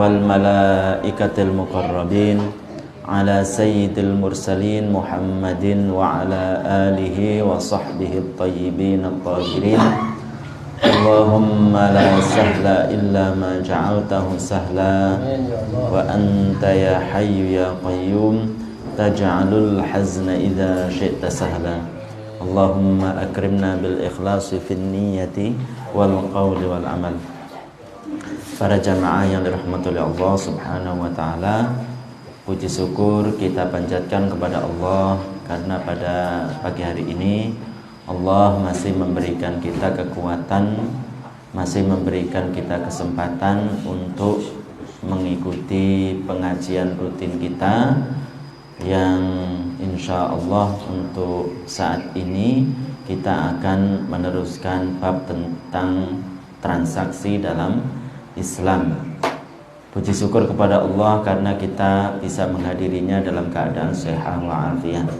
والملائكة المقربين على سيد المرسلين محمد وعلى آله وصحبه الطيبين الطاهرين اللهم لا سهل إلا ما جعلته سهلا وأنت يا حي يا قيوم تجعل الحزن إذا شئت سهلا اللهم أكرمنا بالإخلاص في النية والقول والعمل. Para jamaah yang dirahmati oleh Allah Subhanahu wa taala, puji syukur kita panjatkan kepada Allah karena pada pagi hari ini Allah masih memberikan kita kekuatan, masih memberikan kita kesempatan untuk mengikuti pengajian rutin kita yang insya Allah untuk saat ini kita akan meneruskan bab tentang transaksi dalam Islam. Puji syukur kepada Allah karena kita bisa menghadirinya dalam keadaan sehat walafiat.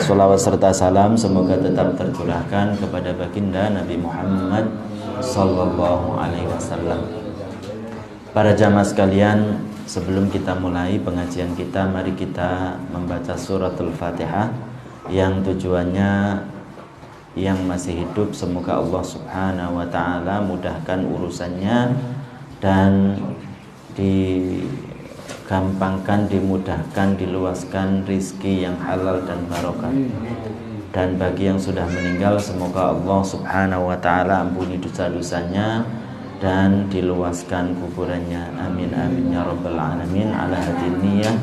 Shalawat serta salam semoga tetap tercurahkan kepada baginda Nabi Muhammad sallallahu alaihi wasallam. Para jamaah sekalian, sebelum kita mulai pengajian kita, mari kita membaca suratul Fatihah yang tujuannya yang masih hidup semoga Allah Subhanahu wa taala mudahkan urusannya dan digampangkan, dimudahkan, diluaskan rizki yang halal dan barokah. Dan bagi yang sudah meninggal semoga Allah Subhanahu wa taala ampuni dosa-dosanya dan diluaskan kuburannya. Amin amin ya rabbal alamin. Ala hadin niyah.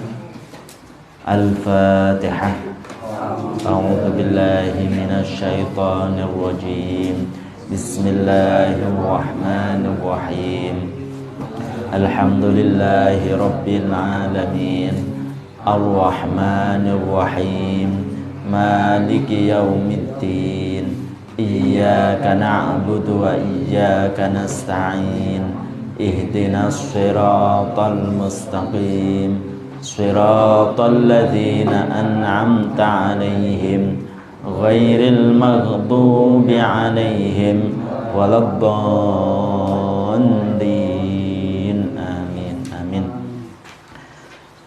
Al-Fatihah. A'udzu billahi minasy syaithanir rajim. Bismillahirrahmanirrahim. Alhamdulillahi rabbil alamin. Ar-Rahmanir Rahim. Maliki yaumiddin. Iyyaka na'budu wa iyyaka nasta'in. Ihdinas siratal mustaqim. Siratal ladzina an'amta 'alaihim ghairil maghdubi 'alaihim waladdallin. Amin amin.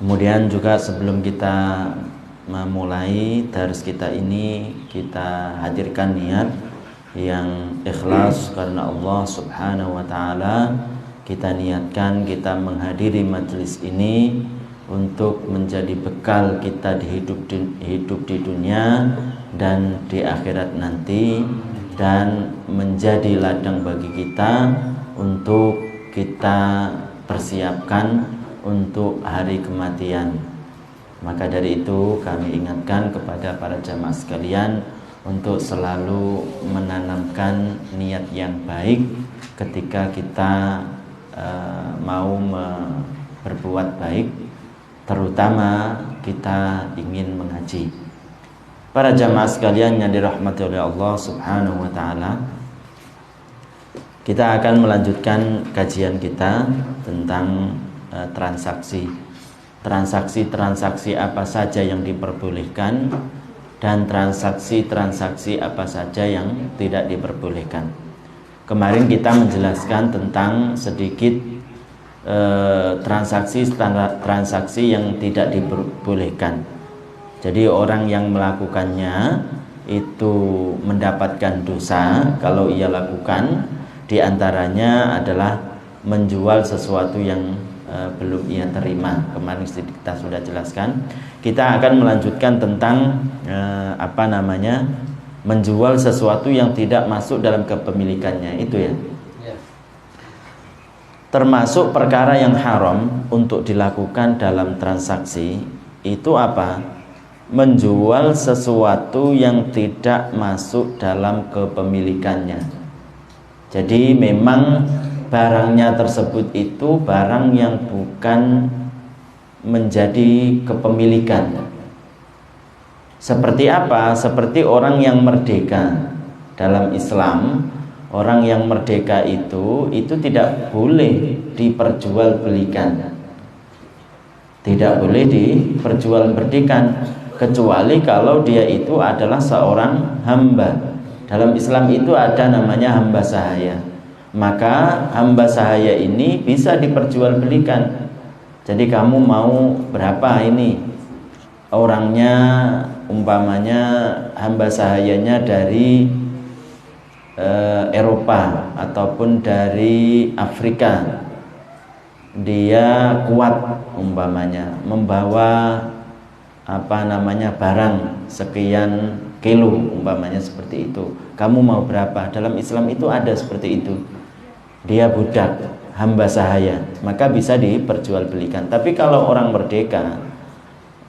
Kemudian juga sebelum kita memulai dars kita ini, kita hadirkan niat yang ikhlas karena Allah Subhanahu wa taala. Kita niatkan kita menghadiri majelis ini untuk menjadi bekal kita hidup di dunia dan di akhirat nanti, dan menjadi ladang bagi kita untuk kita persiapkan untuk hari kematian. Maka dari itu kami ingatkan kepada para jamaah sekalian untuk selalu menanamkan niat yang baik ketika kita mau berbuat baik, terutama kita ingin mengaji. Para jamaah sekalian yang dirahmati oleh Allah Subhanahu wa taala, kita akan melanjutkan kajian kita tentang transaksi apa saja yang diperbolehkan dan transaksi apa saja yang tidak diperbolehkan. Kemarin kita menjelaskan tentang sedikit transaksi yang tidak diperbolehkan. Jadi orang yang melakukannya itu mendapatkan dosa kalau ia lakukan. Di antaranya adalah menjual sesuatu yang belum ia terima. Kemarin kita sudah jelaskan. Kita akan melanjutkan tentang menjual sesuatu yang tidak masuk dalam kepemilikannya, itu ya. Termasuk perkara yang haram untuk dilakukan dalam transaksi itu apa? Menjual sesuatu yang tidak masuk dalam kepemilikannya. Jadi memang barangnya tersebut itu barang yang bukan menjadi kepemilikan. Seperti apa? Seperti orang yang merdeka. Dalam Islam, orang yang merdeka itu tidak boleh diperjualbelikan. Tidak boleh diperjualbelikan kecuali kalau dia itu adalah seorang hamba. Dalam Islam itu ada namanya hamba sahaya. maka hamba sahaya ini bisa diperjualbelikan. Jadi kamu mau berapa ini orangnya, umpamanya hamba sahayanya dari Eropa ataupun dari Afrika, dia kuat umpamanya membawa barang sekian kilo umpamanya seperti itu, kamu mau berapa? Dalam Islam itu ada seperti itu, dia budak hamba sahaya, maka bisa diperjualbelikan. Tapi kalau orang merdeka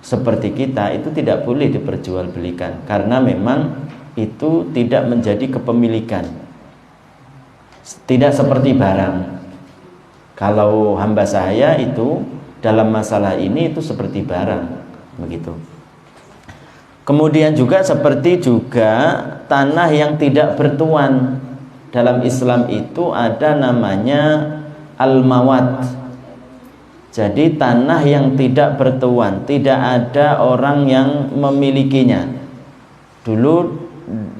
seperti kita itu tidak boleh diperjualbelikan, karena memang itu tidak menjadi kepemilikan, tidak seperti barang. Kalau hamba sahaya itu dalam masalah ini itu seperti barang, begitu. Kemudian juga seperti juga tanah yang tidak bertuan. Dalam Islam itu ada namanya al-mawat. Jadi tanah yang tidak bertuan, tidak ada orang yang memilikinya. Dulu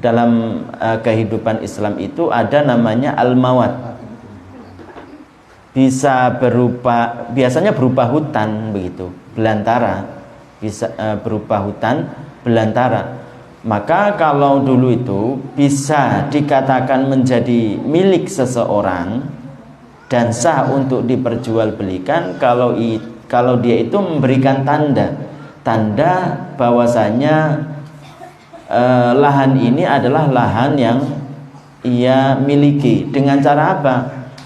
dalam kehidupan Islam itu ada namanya al-mawat. Biasanya berupa hutan begitu, belantara. Bisa berupa hutan belantara. Maka kalau dulu itu bisa dikatakan menjadi milik seseorang dan sah untuk diperjualbelikan kalau dia itu memberikan tanda bahwasanya lahan ini adalah lahan yang ia miliki. Dengan cara apa?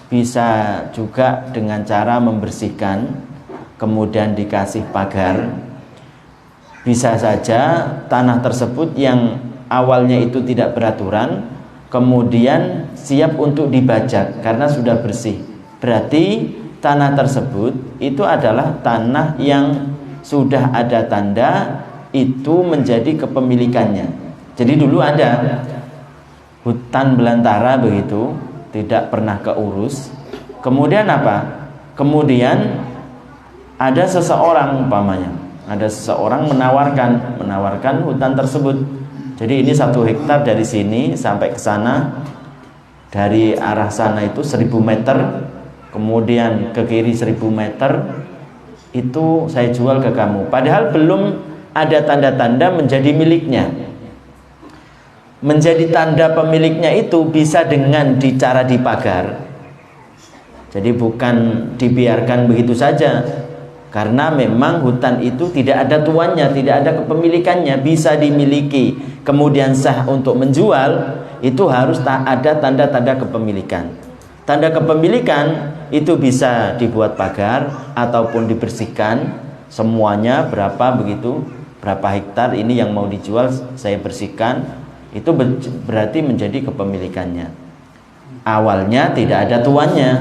Bisa juga dengan cara membersihkan, kemudian dikasih pagar. Bisa saja tanah tersebut yang awalnya itu tidak beraturan, kemudian siap untuk dibajak karena sudah bersih. Berarti tanah tersebut itu adalah tanah yang sudah ada tanda, itu menjadi kepemilikannya. Jadi dulu ada hutan belantara begitu, tidak pernah keurus. Kemudian apa? Kemudian ada seseorang umpamanya, ada seseorang menawarkan hutan tersebut. Jadi ini 1 hektar dari sini sampai ke sana, dari arah sana itu 1000 meter, kemudian ke kiri 1000 meter, itu saya jual ke kamu. Padahal belum ada tanda-tanda menjadi miliknya. Menjadi tanda pemiliknya itu bisa dengan cara dipagar. Jadi bukan dibiarkan begitu saja, karena memang hutan itu tidak ada tuannya, tidak ada kepemilikannya, bisa dimiliki. Kemudian sah untuk menjual, itu harus ada tanda-tanda kepemilikan. Tanda kepemilikan itu bisa dibuat pagar ataupun dibersihkan semuanya, berapa begitu, berapa hektar ini yang mau dijual saya bersihkan, itu berarti menjadi kepemilikannya. Awalnya tidak ada tuannya,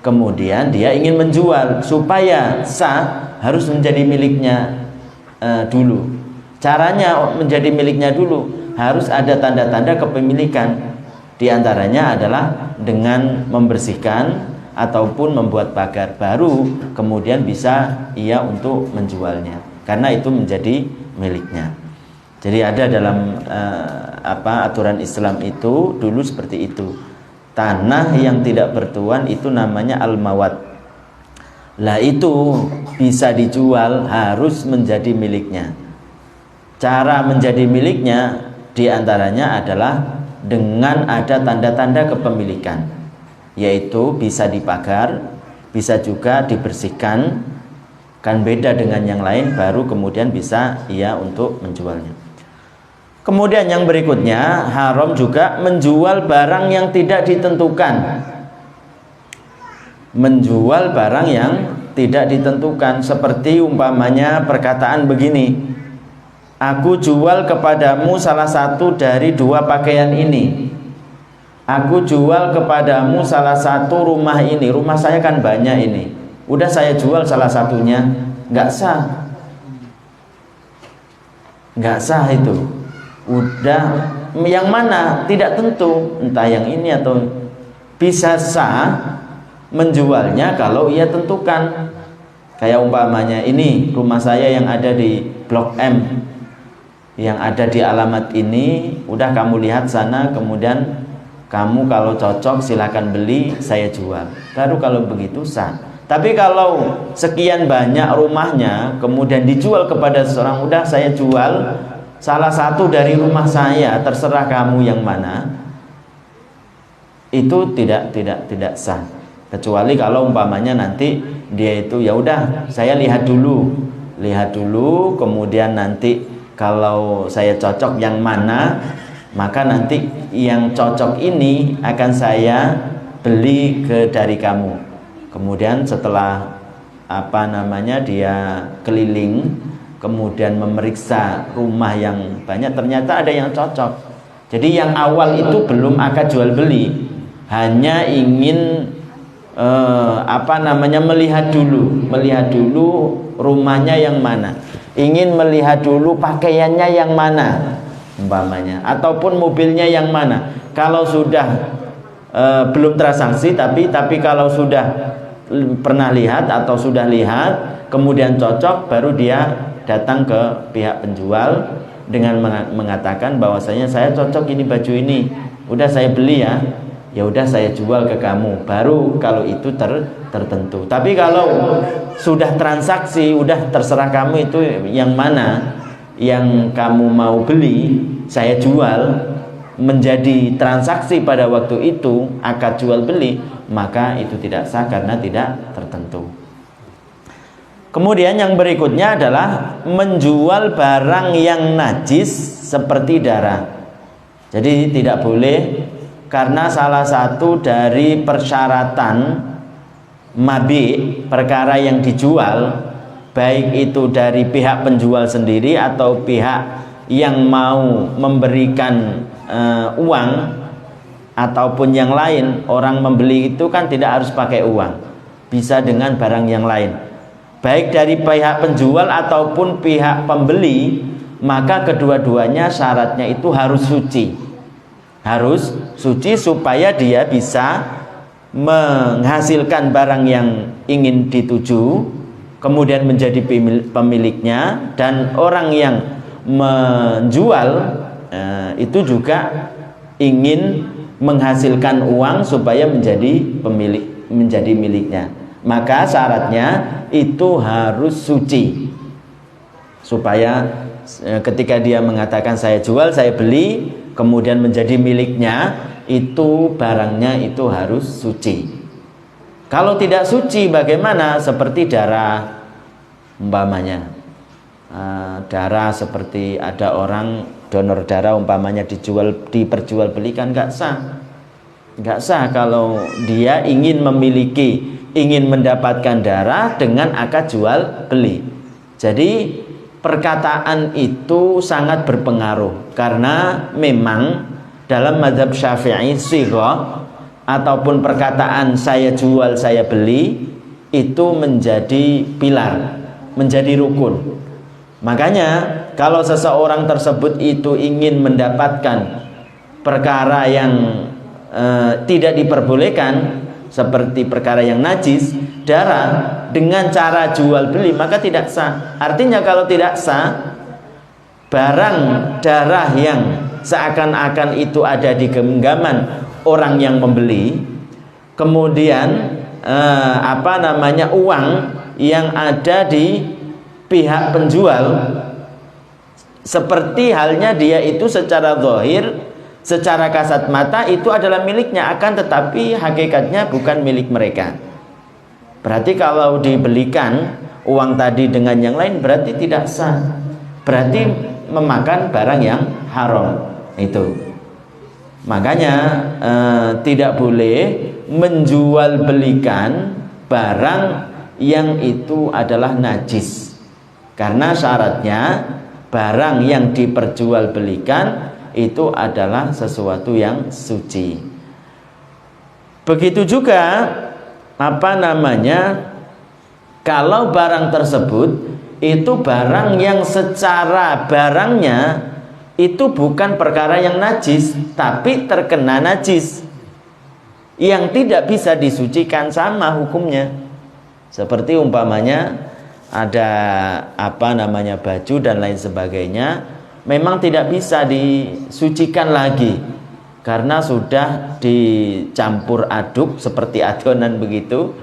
kemudian dia ingin menjual, supaya sah harus menjadi miliknya dulu. Caranya menjadi miliknya dulu harus ada tanda-tanda kepemilikan. Di antaranya adalah dengan membersihkan ataupun membuat pagar, baru kemudian bisa ia untuk menjualnya, karena itu menjadi miliknya. Jadi ada dalam aturan Islam itu dulu seperti itu. Tanah yang tidak bertuan itu namanya al-mawat. Lah itu bisa dijual, harus menjadi miliknya. Cara menjadi miliknya diantaranya adalah dengan ada tanda-tanda kepemilikan, yaitu bisa dipagar, bisa juga dibersihkan, kan beda dengan yang lain, baru kemudian bisa ia untuk menjualnya. Kemudian yang berikutnya, haram juga menjual barang yang tidak ditentukan. Menjual barang yang tidak ditentukan, seperti umpamanya perkataan begini: aku jual kepadamu salah satu dari 2 pakaian ini. Aku jual kepadamu salah satu rumah ini. Rumah saya kan banyak ini, udah saya jual salah satunya. Nggak sah. Nggak sah itu. Udah, yang mana tidak tentu, entah yang ini atau. Bisa sah menjualnya kalau ia tentukan. Kayak umpamanya ini rumah saya yang ada di Blok M, yang ada di alamat ini, udah kamu lihat sana, kemudian kamu kalau cocok silakan beli, saya jual. Baru kalau begitu sah. Tapi kalau sekian banyak rumahnya kemudian dijual kepada seseorang, udah saya jual salah satu dari rumah saya, terserah kamu yang mana, itu tidak sah. Kecuali kalau umpamanya nanti dia itu ya udah saya lihat dulu, kemudian nanti kalau saya cocok yang mana, maka nanti yang cocok ini akan saya beli dari kamu. Kemudian setelah dia keliling, kemudian memeriksa rumah yang banyak, ternyata ada yang cocok. Jadi yang awal itu belum akad jual beli, hanya ingin melihat dulu rumahnya yang mana, ingin melihat dulu pakaiannya yang mana umpamanya, ataupun mobilnya yang mana. Kalau sudah belum transaksi, tapi kalau sudah pernah lihat atau sudah lihat kemudian cocok, baru dia datang ke pihak penjual dengan mengatakan bahwasanya saya cocok ini baju ini, udah saya beli ya udah saya jual ke kamu. Baru kalau itu tertentu. Tapi kalau sudah transaksi, udah terserah kamu itu yang mana yang kamu mau beli, saya jual, menjadi transaksi pada waktu itu, akad jual beli, maka itu tidak sah karena tidak tertentu. Kemudian yang berikutnya adalah menjual barang yang najis seperti darah. Jadi tidak boleh, karena salah satu dari persyaratan mabi, perkara yang dijual, baik itu dari pihak penjual sendiri atau pihak yang mau memberikan uang ataupun yang lain. Orang membeli itu kan tidak harus pakai uang, bisa dengan barang yang lain, baik dari pihak penjual ataupun pihak pembeli. Maka kedua-duanya syaratnya itu harus suci supaya dia bisa menghasilkan barang yang ingin dituju, kemudian menjadi pemiliknya, dan orang yang menjual itu juga ingin menghasilkan uang supaya menjadi miliknya. Maka syaratnya itu harus suci, supaya ketika dia mengatakan saya jual, saya beli, kemudian menjadi miliknya, itu barangnya itu harus suci. Kalau tidak suci bagaimana? Seperti darah umpamanya, darah, seperti ada orang donor darah umpamanya diperjualbelikan, nggak sah kalau dia ingin mendapatkan darah dengan akad jual beli. Jadi perkataan itu sangat berpengaruh, karena memang dalam mazhab Syafi'i sighah ataupun perkataan saya jual saya beli itu menjadi pilar, menjadi rukun. Makanya kalau seseorang tersebut itu ingin mendapatkan perkara yang tidak diperbolehkan, seperti perkara yang najis, darah, dengan cara jual beli, maka tidak sah. Artinya kalau tidak sah, barang darah yang seakan-akan itu ada di genggaman orang yang membeli, kemudian uang yang ada di pihak penjual, seperti halnya dia itu secara zahir, secara kasat mata itu adalah miliknya, akan tetapi hakikatnya bukan milik mereka. Berarti kalau dibelikan uang tadi dengan yang lain berarti tidak sah, berarti memakan barang yang haram. Itu makanya tidak boleh menjual belikan barang yang itu adalah najis, karena syaratnya barang yang diperjualbelikan itu adalah sesuatu yang suci. Begitu juga kalau barang tersebut itu barang yang secara barangnya itu bukan perkara yang najis, tapi terkena najis yang tidak bisa disucikan, sama hukumnya. Seperti umpamanya ada baju dan lain sebagainya, memang tidak bisa disucikan lagi karena sudah dicampur aduk seperti adonan begitu,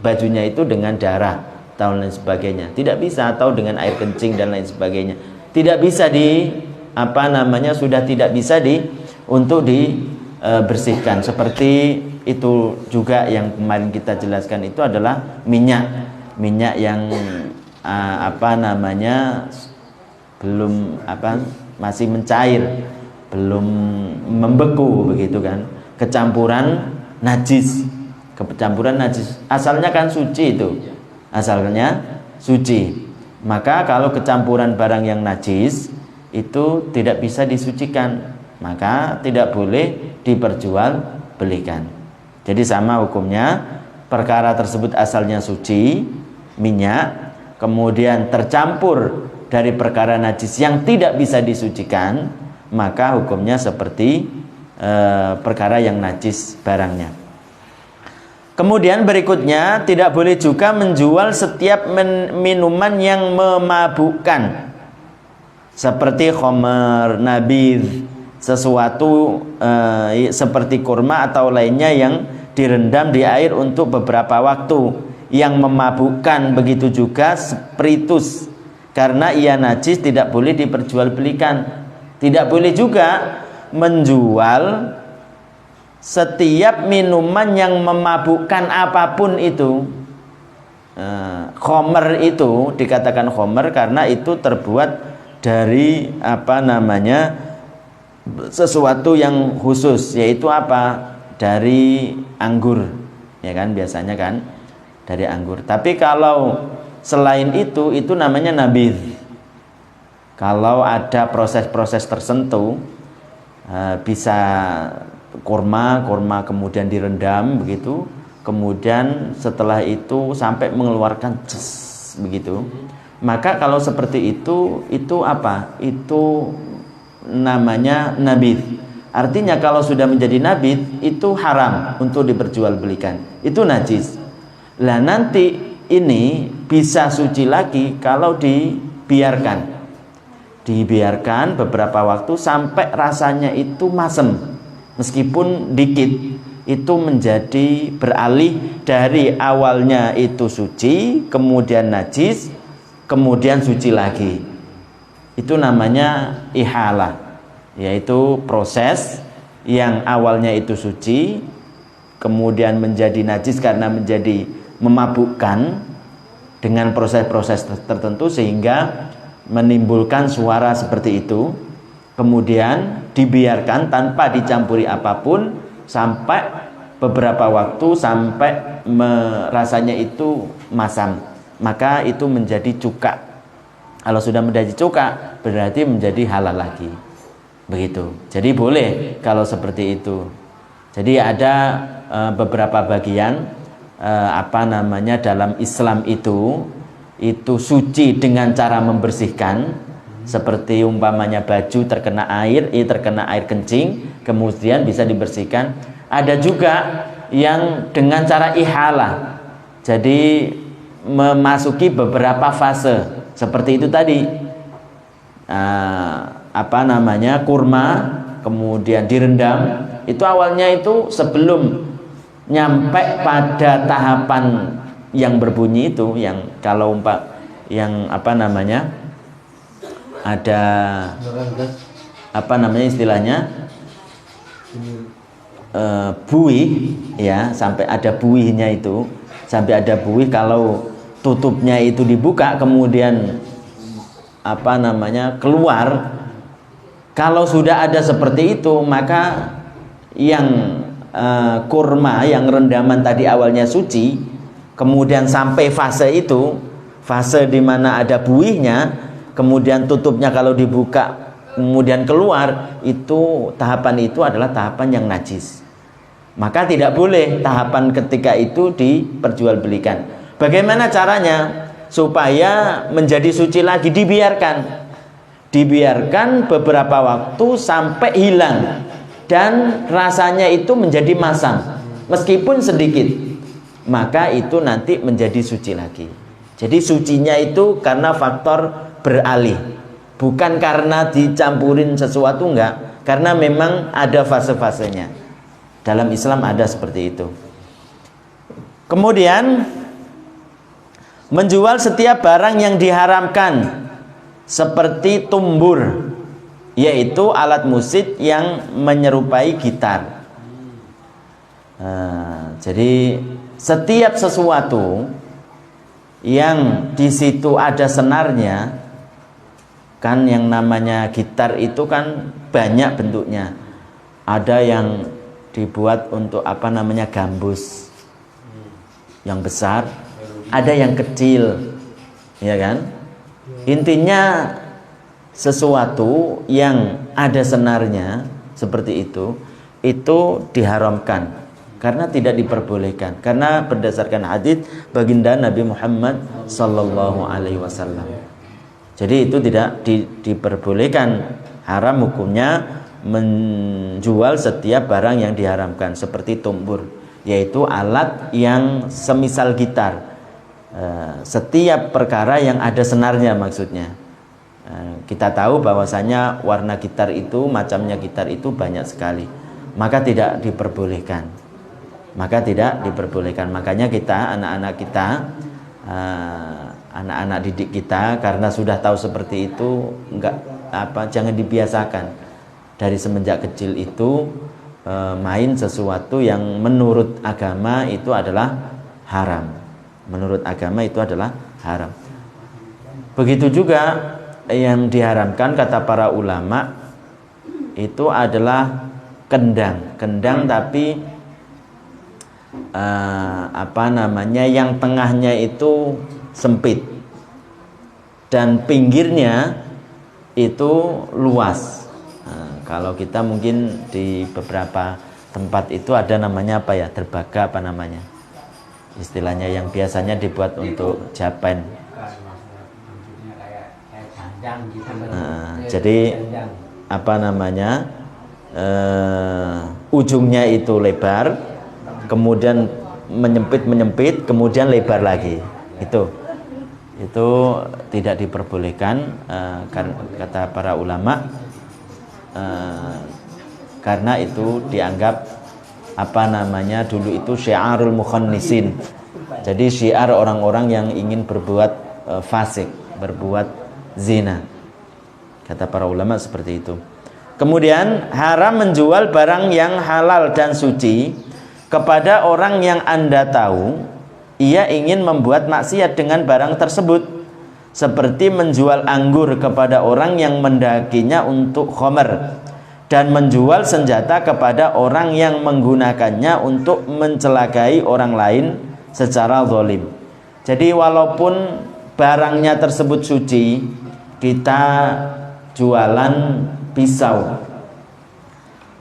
bajunya itu dengan darah dan lain sebagainya. Tidak bisa, atau dengan air kencing dan lain sebagainya. Tidak bisa sudah tidak bisa untuk dibersihkan. Seperti itu juga yang kemarin kita jelaskan, itu adalah minyak yang masih mencair, belum membeku begitu kan, kecampuran najis. Asalnya kan suci, itu asalnya suci. Maka kalau kecampuran barang yang najis itu tidak bisa disucikan, maka tidak boleh diperjualbelikan. Jadi sama hukumnya, perkara tersebut asalnya suci, minyak, kemudian tercampur dari perkara najis yang tidak bisa disucikan, maka hukumnya seperti perkara yang najis barangnya. Kemudian berikutnya, tidak boleh juga menjual setiap minuman yang memabukkan, seperti khamar, nabidh, sesuatu seperti kurma atau lainnya yang direndam di air untuk beberapa waktu, yang memabukkan. Begitu juga spiritus, karena ia najis, tidak boleh diperjualbelikan. Tidak boleh juga menjual setiap minuman yang memabukkan apapun itu. Khomer itu dikatakan khomer karena itu terbuat dari sesuatu yang khusus, yaitu dari anggur, ya kan, biasanya kan dari anggur. Tapi kalau selain itu namanya nabidh. Kalau ada proses-proses tertentu, bisa kurma kemudian direndam begitu, kemudian setelah itu sampai mengeluarkan begitu, maka kalau seperti itu namanya nabidh. Artinya kalau sudah menjadi nabidh, itu haram untuk diperjualbelikan, itu najis. Lah nanti ini bisa suci lagi kalau dibiarkan beberapa waktu sampai rasanya itu masem, meskipun dikit, itu menjadi beralih dari awalnya itu suci, kemudian najis, kemudian suci lagi. Itu namanya ihalah, yaitu proses yang awalnya itu suci, kemudian menjadi najis karena menjadi memabukkan dengan proses-proses tertentu sehingga menimbulkan suara seperti itu, kemudian dibiarkan tanpa dicampuri apapun sampai beberapa waktu, sampai rasanya itu masam, maka itu menjadi cuka. Kalau sudah menjadi cuka berarti menjadi halal lagi, begitu. Jadi boleh kalau seperti itu. Jadi ada beberapa bagian dalam Islam itu suci dengan cara membersihkan, seperti umpamanya baju terkena air kencing, kemudian bisa dibersihkan. Ada juga yang dengan cara ihalah, jadi memasuki beberapa fase, seperti itu tadi, kurma kemudian direndam. Itu awalnya itu sebelum nyampe pada tahapan yang berbunyi itu, yang kalau ada istilahnya buih, ya, sampai ada buihnya itu, sampai ada buih. Kalau tutupnya itu dibuka kemudian keluar, kalau sudah ada seperti itu, maka yang kurma yang rendaman tadi awalnya suci, kemudian sampai fase itu, fase di mana ada buihnya, kemudian tutupnya kalau dibuka kemudian keluar, itu tahapan itu adalah tahapan yang najis. Maka tidak boleh tahapan ketika itu diperjualbelikan. Bagaimana caranya supaya menjadi suci lagi? Dibiarkan beberapa waktu sampai hilang dan rasanya itu menjadi masam, meskipun sedikit, maka itu nanti menjadi suci lagi. Jadi sucinya itu karena faktor beralih. Bukan karena dicampurin sesuatu, enggak, karena memang ada fase-fasenya. Dalam Islam ada seperti itu. Kemudian menjual setiap barang yang diharamkan seperti tumbur, yaitu alat musik yang menyerupai gitar. Jadi setiap sesuatu yang di situ ada senarnya, kan yang namanya gitar itu kan banyak bentuknya. Ada yang dibuat untuk gambus yang besar, ada yang kecil, ya kan? Intinya sesuatu yang ada senarnya seperti itu diharamkan karena tidak diperbolehkan, karena berdasarkan hadis baginda Nabi Muhammad sallallahu alaihi wasallam. Jadi itu tidak diperbolehkan, haram hukumnya menjual setiap barang yang diharamkan seperti tumbur, yaitu alat yang semisal gitar. Setiap perkara yang ada senarnya maksudnya. Kita tahu bahwasanya warna gitar itu, macamnya gitar itu banyak sekali, maka tidak diperbolehkan. Makanya kita, anak-anak didik kita, karena sudah tahu seperti itu, jangan dibiasakan dari semenjak kecil itu main sesuatu yang menurut agama itu adalah haram. Menurut agama itu adalah haram. Begitu juga yang diharamkan kata para ulama itu adalah kendang tapi yang tengahnya itu sempit dan pinggirnya itu luas. Kalau kita mungkin di beberapa tempat itu ada namanya derbaga istilahnya, yang biasanya dibuat untuk japen. Jadi ujungnya itu lebar, kemudian menyempit, kemudian lebar lagi. Itu tidak diperbolehkan, kata para ulama, karena itu dianggap dulu itu syiarul mukhannisin. Jadi syiar orang-orang yang ingin berbuat fasik, berbuat zina. Kata para ulama seperti itu. Kemudian haram menjual barang yang halal dan suci kepada orang yang Anda tahu ia ingin membuat maksiat dengan barang tersebut, seperti menjual anggur kepada orang yang mendakinya untuk khamar, dan menjual senjata kepada orang yang menggunakannya untuk mencelakai orang lain secara zalim. Jadi walaupun barangnya tersebut suci, kita jualan pisau,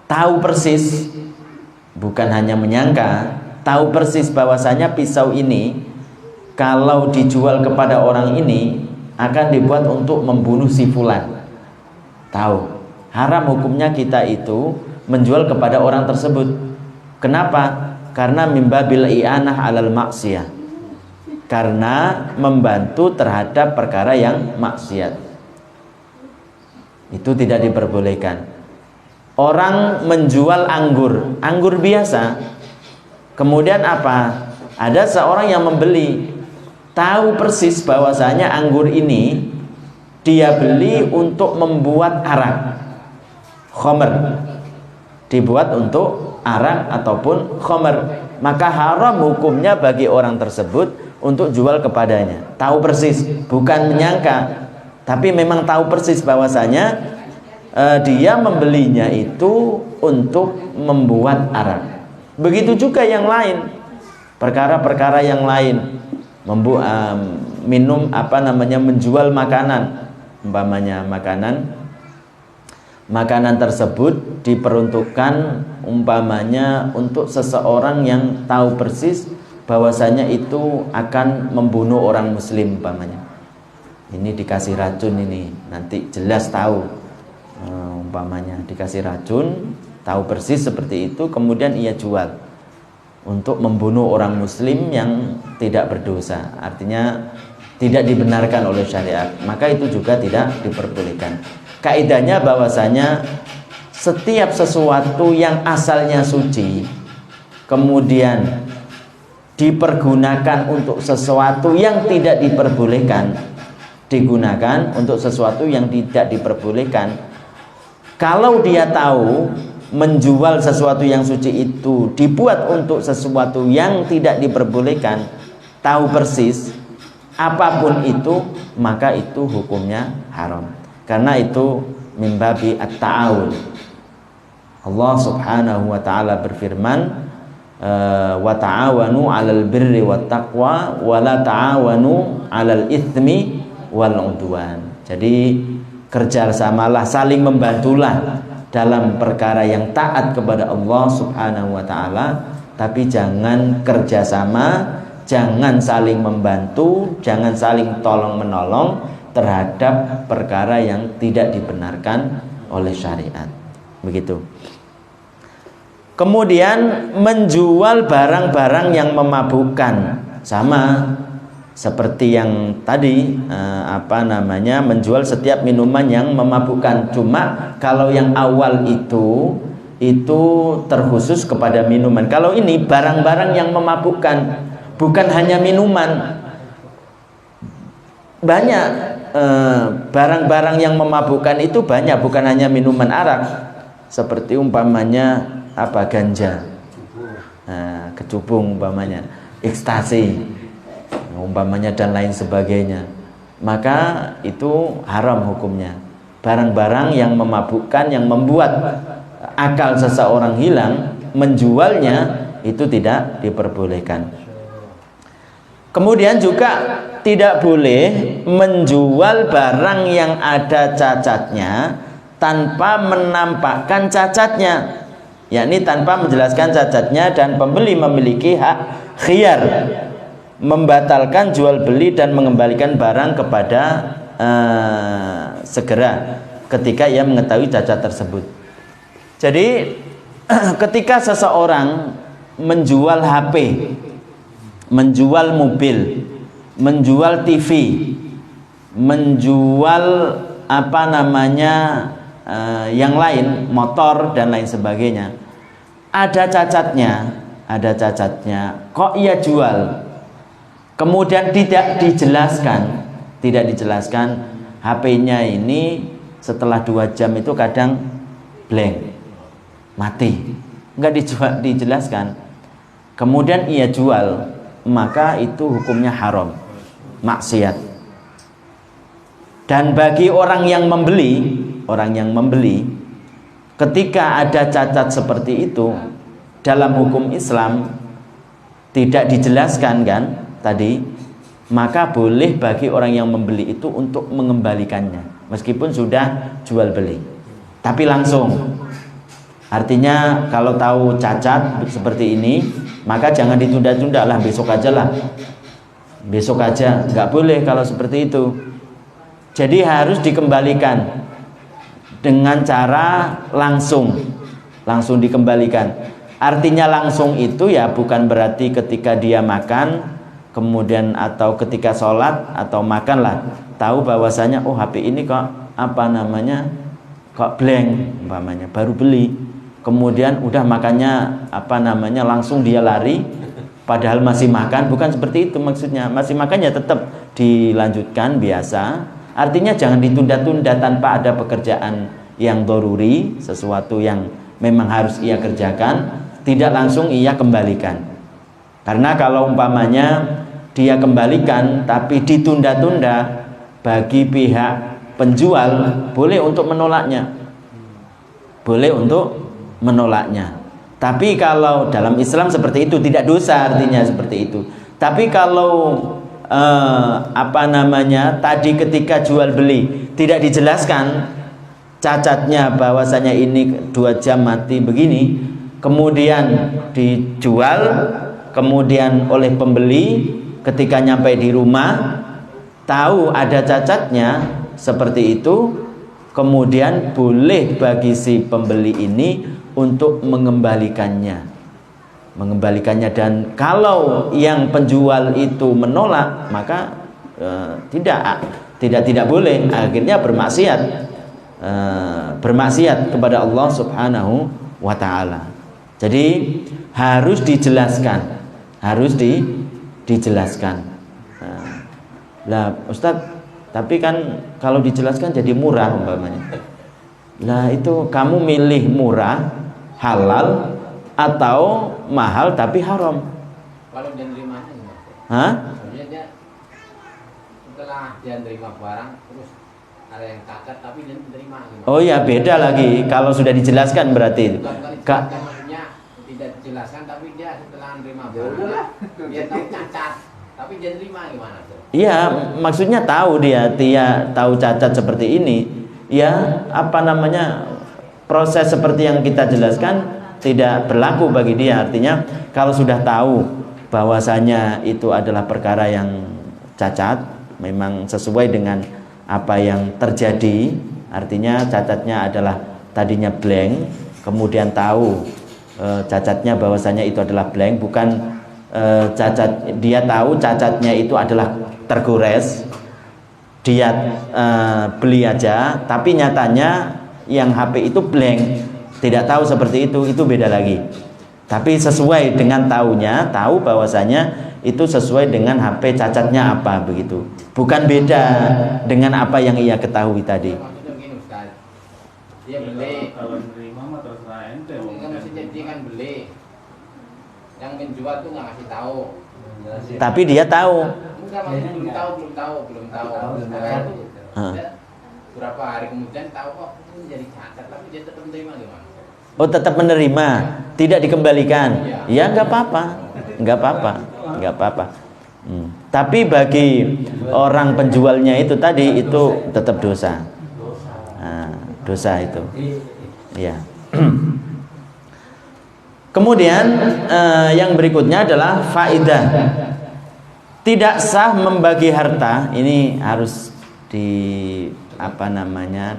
tahu persis, bukan hanya menyangka, tahu persis bahwasanya pisau ini kalau dijual kepada orang ini akan dibuat untuk membunuh si fulan. Tahu. Haram hukumnya kita itu menjual kepada orang tersebut. Kenapa? Karena mimbabil i'anah 'alal maksiyah. Karena membantu terhadap perkara yang maksiat. Itu tidak diperbolehkan. Orang menjual anggur biasa. Kemudian ada seorang yang membeli, tahu persis bahwasanya anggur ini dia beli untuk membuat arak, khamr, dibuat untuk arak ataupun khamr, maka haram hukumnya bagi orang tersebut untuk jual kepadanya. Tahu persis, bukan menyangka, tapi memang tahu persis bahwasanya dia membelinya itu untuk membuat arak. Begitu juga yang lain, perkara-perkara yang lain, menjual makanan, umpamanya makanan tersebut diperuntukkan umpamanya untuk seseorang yang tahu persis bahwasanya itu akan membunuh orang muslim umpamanya. Ini dikasih racun, ini nanti jelas tahu, umpamanya dikasih racun, tahu persis seperti itu, kemudian ia jual untuk membunuh orang muslim yang tidak berdosa. Artinya tidak dibenarkan oleh syariat, maka itu juga tidak diperbolehkan. Kaidahnya bahwasanya setiap sesuatu yang asalnya suci kemudian dipergunakan untuk sesuatu yang tidak diperbolehkan, digunakan untuk sesuatu yang tidak diperbolehkan, kalau dia tahu menjual sesuatu yang suci itu dibuat untuk sesuatu yang tidak diperbolehkan, tahu persis apapun itu, maka itu hukumnya haram. Karena itu min babi at-ta'awun. Allah Subhanahu wa taala berfirman, wa ta'awanu 'alal birri wat taqwa wa la ta'awanu 'alal itsmi wal 'udwan. Jadi kerjasamalah, saling membantulah dalam perkara yang taat kepada Allah Subhanahu wa taala, tapi jangan kerjasama, jangan saling membantu, jangan saling tolong menolong terhadap perkara yang tidak dibenarkan oleh syariat. Begitu. Kemudian menjual barang-barang yang memabukkan, sama seperti yang tadi menjual setiap minuman yang memabukkan. Cuma kalau yang awal itu terkhusus kepada minuman. Kalau ini barang-barang yang memabukkan, bukan hanya minuman. Banyak barang-barang yang memabukkan itu banyak, bukan hanya minuman arak. Seperti umpamanya ganja, kecubung umpamanya, ekstasi umpamanya dan lain sebagainya, maka itu haram hukumnya. Barang-barang yang memabukkan, yang membuat akal seseorang hilang, menjualnya itu tidak diperbolehkan. Kemudian juga tidak boleh menjual barang yang ada cacatnya tanpa menampakkan cacatnya, yakni tanpa menjelaskan cacatnya, dan pembeli memiliki hak khiyar membatalkan jual beli dan mengembalikan barang kepada segera ketika ia mengetahui cacat tersebut. Jadi ketika seseorang menjual HP, menjual mobil, menjual TV, menjual yang lain, motor dan lain sebagainya, ada cacatnya, kok ia jual? Kemudian tidak dijelaskan HP-nya ini setelah 2 jam itu kadang blank, mati, enggak dijelaskan. Kemudian ia jual, maka itu hukumnya haram, maksiat. Dan bagi orang yang membeli, ketika ada cacat seperti itu dalam hukum Islam tidak dijelaskan kan tadi, maka boleh bagi orang yang membeli itu untuk mengembalikannya meskipun sudah jual beli, tapi langsung. Artinya kalau tahu cacat seperti ini, maka jangan ditunda-tunda lah, besok aja, nggak boleh kalau seperti itu. Jadi harus dikembalikan dengan cara langsung dikembalikan. Artinya langsung itu ya bukan berarti ketika dia makan kemudian atau ketika sholat atau makanlah tahu bahwasanya HP ini kok blank umpamanya, baru beli, kemudian udah makannya langsung dia lari padahal masih makan. Bukan seperti itu maksudnya, masih makannya tetap dilanjutkan biasa. Artinya jangan ditunda-tunda tanpa ada pekerjaan yang doruri, sesuatu yang memang harus ia kerjakan, tidak langsung ia kembalikan. Karena kalau umpamanya dia kembalikan tapi ditunda-tunda, bagi pihak penjual boleh untuk menolaknya. Tapi kalau dalam Islam seperti itu tidak dosa, artinya seperti itu. Tapi kalau tadi ketika jual beli tidak dijelaskan cacatnya, bahwasanya ini 2 jam mati begini, kemudian dijual, kemudian oleh pembeli ketika nyampe di rumah tahu ada cacatnya seperti itu, kemudian boleh bagi si pembeli ini untuk mengembalikannya. Dan kalau yang penjual itu menolak, maka tidak boleh, akhirnya bermaksiat kepada Allah Subhanahu wa taala. Jadi harus dijelaskan, dijelaskan. Lah Ustadz, tapi kan kalau dijelaskan jadi murah umpamanya. Lah itu kamu milih murah, halal atau mahal tapi haram. Kalau dia nerimanya gimana? Hah? Maksudnya dia setelah dia nerima barang terus ada yang cacat tapi dia menerima gimana? Oh ya, beda lagi kalau sudah dijelaskan berarti. Maksudnya tidak dijelaskan tapi dia setelah nerima barang dia tahu cacat tapi dia nerima gimana? Iya, maksudnya tahu dia tahu cacat seperti ini. Ya, apa namanya, proses seperti yang kita jelaskan tidak berlaku bagi dia. Artinya kalau sudah tahu bahwasanya itu adalah perkara yang cacat, memang sesuai dengan apa yang terjadi, artinya cacatnya adalah tadinya blank, kemudian tahu cacatnya bahwasanya itu adalah blank, bukan cacat, dia tahu cacatnya itu adalah tergores, dia beli aja, tapi nyatanya yang HP itu blank, tidak tahu seperti itu beda lagi. Tapi sesuai dengan tahu bahwasanya itu sesuai dengan HP cacatnya apa begitu. Bukan beda dengan apa yang ia ketahui tadi. Maksudnya begini Ustaz, dia beli, kalau nerima mah terserah ente. kan maksudnya dia kan beli, yang menjual tuh nggak kasih tahu. Tapi dia tahu. Enggak, maksudnya belum tahu. Setelah itu dia berapa hari kemudian tahu kok itu jadi cacat, tapi dia tetap menerima gimana? Oh, tetap menerima, tidak dikembalikan. Ya nggak apa-apa. Tapi bagi orang penjualnya itu tadi itu tetap dosa. Dosa itu. Ya. Kemudian yang berikutnya adalah faidah. Tidak sah membagi harta. Ini harus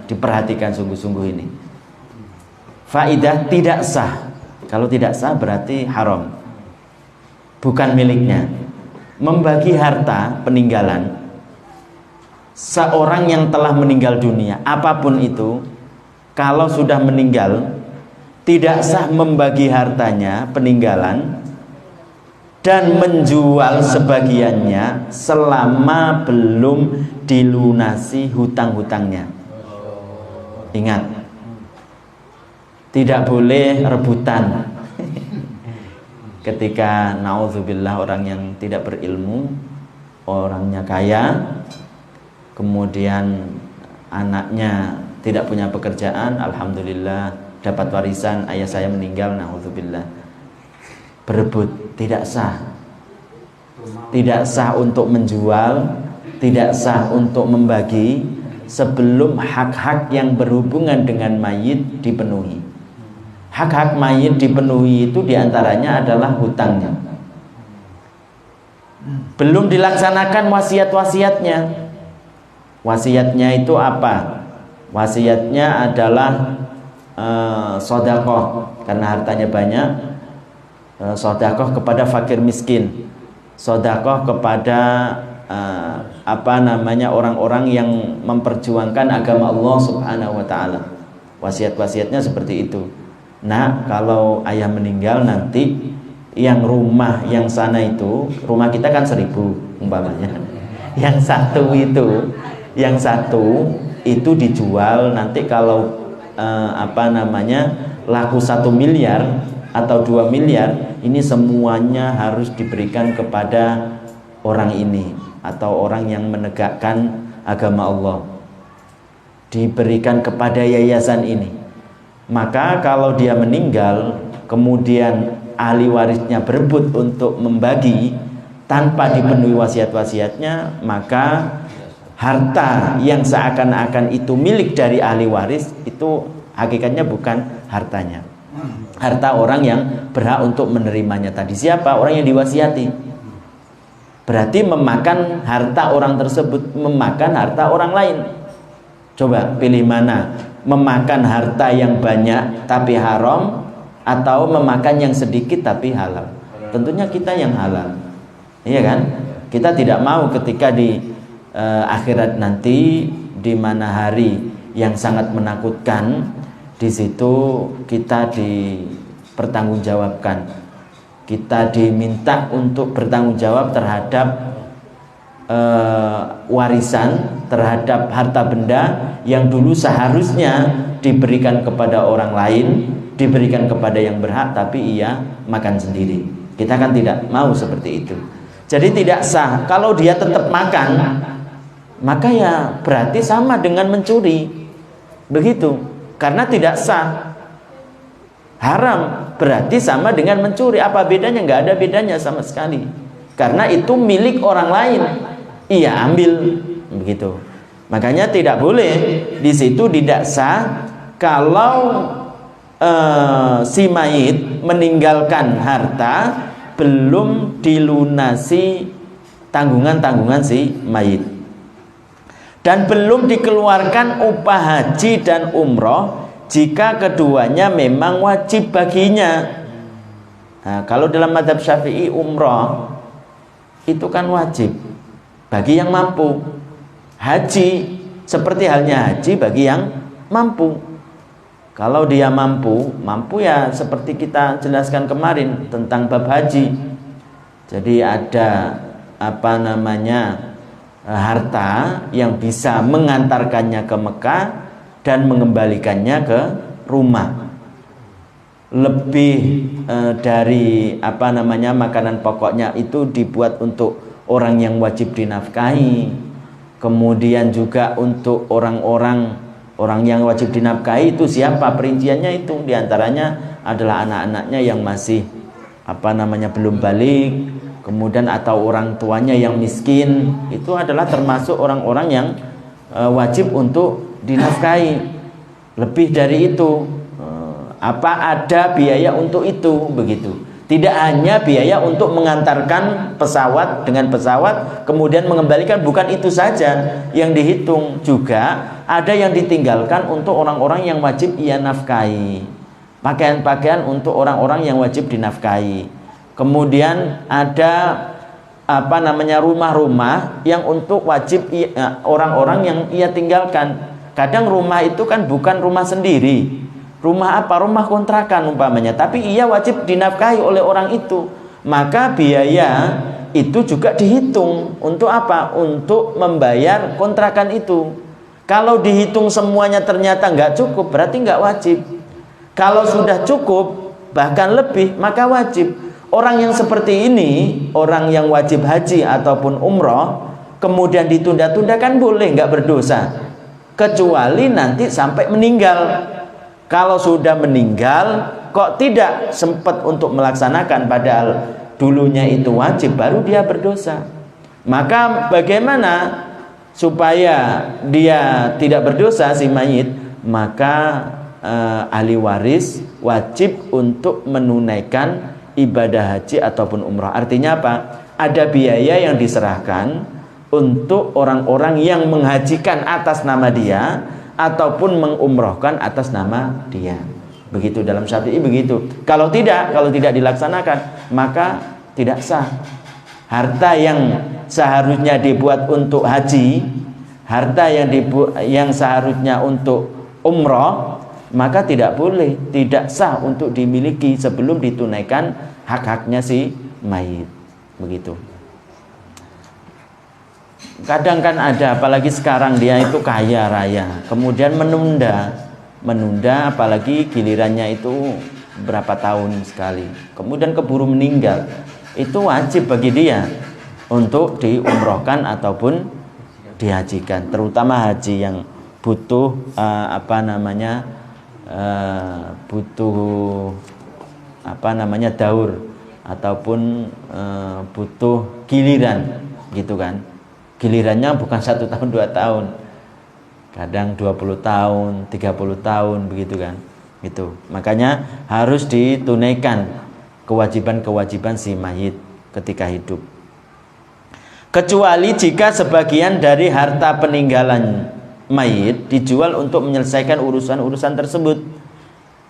diperhatikan sungguh-sungguh ini. Faidah tidak sah. Kalau tidak sah berarti haram, bukan miliknya. Membagi harta peninggalan seorang yang telah meninggal dunia, apapun itu, kalau sudah meninggal, tidak sah membagi hartanya peninggalan dan menjual sebagiannya selama belum dilunasi hutang-hutangnya. Ingat, tidak boleh rebutan. Ketika naudzubillah orang yang tidak berilmu, orangnya kaya, kemudian anaknya tidak punya pekerjaan, alhamdulillah dapat warisan, ayah saya meninggal, naudzubillah, berebut, tidak sah. Tidak sah untuk menjual, tidak sah untuk membagi sebelum hak-hak yang berhubungan dengan mayit dipenuhi. Hak-hak mayit dipenuhi itu diantaranya adalah hutangnya. Belum dilaksanakan wasiat-wasiatnya. Wasiatnya itu apa? Wasiatnya adalah sedekah, karena hartanya banyak. Sedekah kepada fakir miskin, sedekah kepada orang-orang yang memperjuangkan agama Allah Subhanahu wa taala. Wasiat-wasiatnya seperti itu. Nah, kalau ayah meninggal nanti yang rumah yang sana itu, rumah kita kan 1.000 umpamanya. Yang satu itu dijual nanti kalau laku 1 miliar atau 2 miliar, ini semuanya harus diberikan kepada orang ini atau orang yang menegakkan agama Allah, diberikan kepada yayasan ini. Maka kalau dia meninggal kemudian ahli warisnya berebut untuk membagi tanpa dipenuhi wasiat-wasiatnya, maka harta yang seakan-akan itu milik dari ahli waris itu hakikatnya bukan hartanya. Harta orang yang berhak untuk menerimanya tadi. Siapa? Orang yang diwasiati. Berarti memakan harta orang tersebut, memakan harta orang lain. Coba pilih mana? Memakan harta yang banyak tapi haram, atau memakan yang sedikit tapi halal? Tentunya kita yang halal. Iya kan? Kita tidak mau ketika akhirat nanti, di mana hari yang sangat menakutkan. Di situ kita dipertanggungjawabkan, kita diminta untuk bertanggung jawab terhadap warisan, terhadap harta benda yang dulu seharusnya diberikan kepada orang lain, diberikan kepada yang berhak, tapi ia makan sendiri. Kita kan tidak mau seperti itu. Jadi tidak sah. Kalau dia tetap makan, maka ya berarti sama dengan mencuri. Begitu. Karena tidak sah. Haram berarti sama dengan mencuri. Apa bedanya? Nggak ada bedanya sama sekali. Karena itu milik orang lain. Ia ambil. Begitu. Makanya tidak boleh. Di situ tidak sah kalau si mayit meninggalkan harta belum dilunasi tanggungan-tanggungan si mayit, dan belum dikeluarkan upah haji dan umroh jika keduanya memang wajib baginya. Nah, kalau dalam mazhab Syafi'i umroh itu kan wajib bagi yang mampu. Haji seperti halnya haji bagi yang mampu. Kalau dia mampu ya seperti kita jelaskan kemarin tentang bab haji. Jadi ada harta yang bisa mengantarkannya ke Mekah dan mengembalikannya ke rumah. Lebih dari makanan pokoknya itu dibuat untuk orang yang wajib dinafkahi. Kemudian juga untuk orang yang wajib dinafkahi itu siapa? Perinciannya itu diantaranya adalah anak-anaknya yang masih belum balik, kemudian atau orang tuanya yang miskin. Itu adalah termasuk orang-orang yang wajib untuk dinafkahi. Lebih dari itu, ada biaya untuk itu, begitu. Tidak hanya biaya untuk mengantarkan pesawat dengan pesawat kemudian mengembalikan, bukan itu saja yang dihitung, juga ada yang ditinggalkan untuk orang-orang yang wajib ia nafkahi. Pakaian-pakaian untuk orang-orang yang wajib dinafkahi. Kemudian ada rumah-rumah yang untuk wajib orang-orang yang ia tinggalkan. Kadang rumah itu kan bukan rumah sendiri. Rumah apa? Rumah kontrakan umpamanya. Tapi ia wajib dinafkahi oleh orang itu. Maka biaya itu juga dihitung. Untuk apa? Untuk membayar kontrakan itu. Kalau dihitung semuanya ternyata nggak cukup, berarti nggak wajib. Kalau sudah cukup, bahkan lebih, maka wajib. Orang yang seperti ini, orang yang wajib haji ataupun umroh, kemudian ditunda-tunda kan boleh, nggak berdosa. Kecuali nanti sampai meninggal. Kalau sudah meninggal kok tidak sempat untuk melaksanakan padahal dulunya itu wajib, baru dia berdosa. Maka bagaimana supaya dia tidak berdosa si mayit? Maka ahli waris wajib untuk menunaikan ibadah haji ataupun umrah. Artinya apa? Ada biaya yang diserahkan untuk orang-orang yang menghajikan atas nama dia ataupun mengumrohkan atas nama dia. Begitu dalam Syafi'i begitu. Kalau tidak dilaksanakan, maka tidak sah. Harta yang seharusnya dibuat untuk haji, harta yang seharusnya untuk umroh, maka tidak boleh, tidak sah untuk dimiliki sebelum ditunaikan hak-haknya si mayit. Begitu. Kadang kan ada, apalagi sekarang dia itu kaya raya, kemudian menunda, apalagi gilirannya itu berapa tahun sekali, kemudian keburu meninggal. Itu wajib bagi dia untuk diumrohkan ataupun dihajikan, terutama haji yang butuh daur ataupun butuh giliran, gitu kan. Gilirannya bukan 1 tahun 2 tahun, kadang 20 tahun 30 tahun, begitu kan. Gitu. Makanya harus ditunaikan kewajiban-kewajiban si mayit ketika hidup. Kecuali jika sebagian dari harta peninggalan mayit dijual untuk menyelesaikan urusan-urusan tersebut.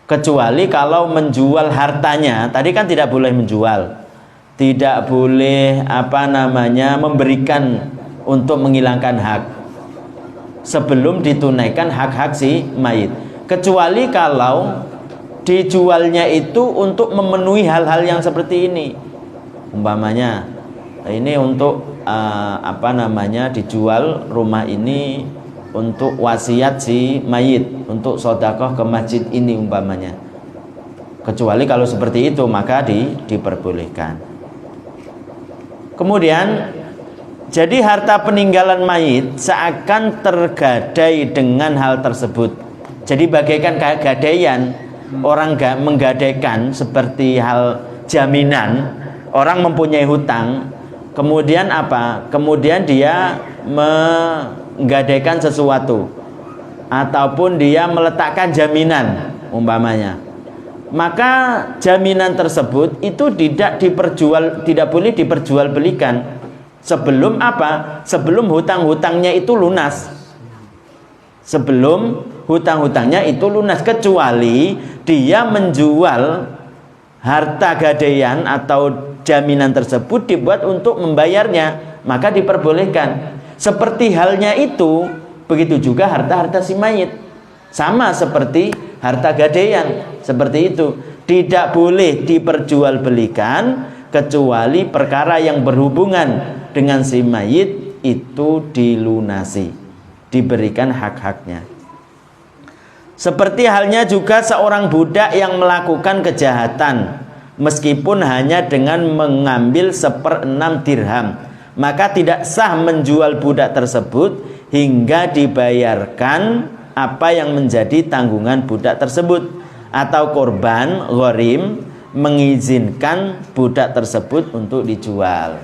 Kecuali kalau menjual hartanya, tadi kan tidak boleh menjual, tidak boleh memberikan untuk menghilangkan hak sebelum ditunaikan hak-hak si mayit, kecuali kalau dijualnya itu untuk memenuhi hal-hal yang seperti ini. Umpamanya ini untuk dijual rumah ini untuk wasiat si mayit, untuk sedekah ke masjid ini umpamanya. Kecuali kalau seperti itu maka diperbolehkan. Kemudian jadi harta peninggalan mayit seakan tergadai dengan hal tersebut. Jadi bagaikan kayak gadaian, orang menggadaikan seperti hal jaminan. Orang mempunyai hutang, kemudian apa? Kemudian dia menggadaikan sesuatu ataupun dia meletakkan jaminan umpamanya. Maka jaminan tersebut itu tidak boleh diperjualbelikan sebelum apa? Sebelum hutang-hutangnya itu lunas. Sebelum hutang-hutangnya itu lunas, kecuali dia menjual harta gadaian atau jaminan tersebut dibuat untuk membayarnya, maka diperbolehkan. Seperti halnya itu, begitu juga harta-harta si mayit. Sama seperti harta gadaian, seperti itu. Tidak boleh diperjualbelikan kecuali perkara yang berhubungan dengan si mayit itu dilunasi, diberikan hak-haknya. Seperti halnya juga seorang budak yang melakukan kejahatan meskipun hanya dengan mengambil 1/6 dirham, maka tidak sah menjual budak tersebut hingga dibayarkan apa yang menjadi tanggungan budak tersebut, atau korban gharim mengizinkan budak tersebut untuk dijual.